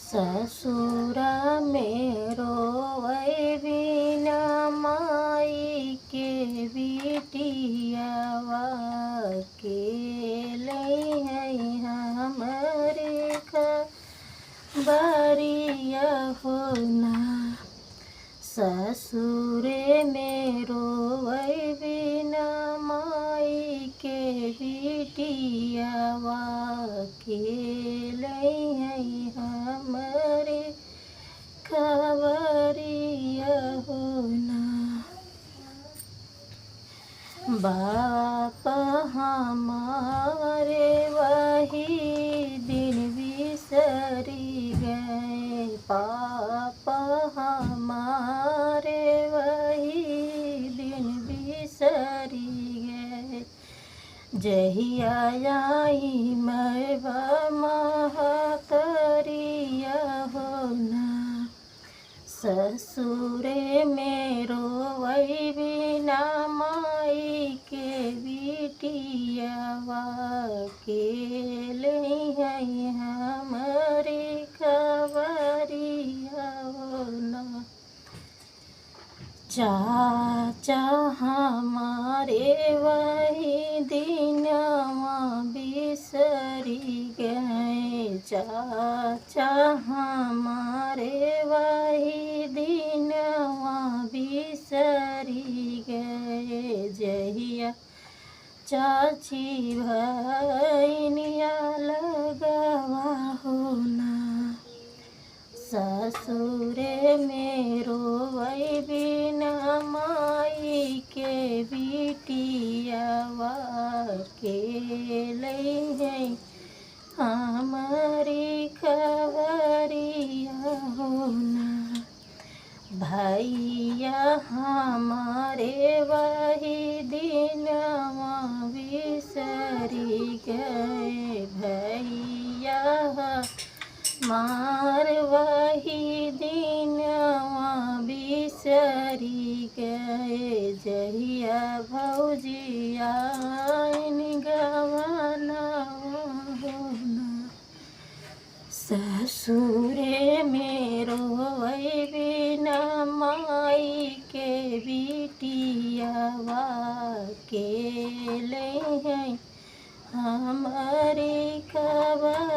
ससुरा में रोवै बिना माई के बिटियावा के लई हमरे खबरिया होना। ससुरे में रोवै बिना माई के बिटियावा के लई हमरे खबरिया होना। बाप हमारे वही दिन बिसरी गए, पाप हमारे वही दिन बिसरी गए। जहिया आई मैं महतरिया होना। ससुरे में रोवै बिना माई के बिटियावा के लई हमरे खबरिया होना। चाचा हमारे वही दिनवा बिसरी गए, चाचा हमारे वही दिनवा बिसरी गए। जहिया चाची भैनिया लगवा होना। ससुरे में रोवै बिना माई के बिटियावा के लई हमरी खबरिया होना। भैया हमारे वही दिनवा बिसरी गए, भैया मार वही दिनवा बिसरी गए। जहिया भौजिया गवाना होना। ससुरे में रोवै बिना माई के बिटियावा के लई हमरी खबर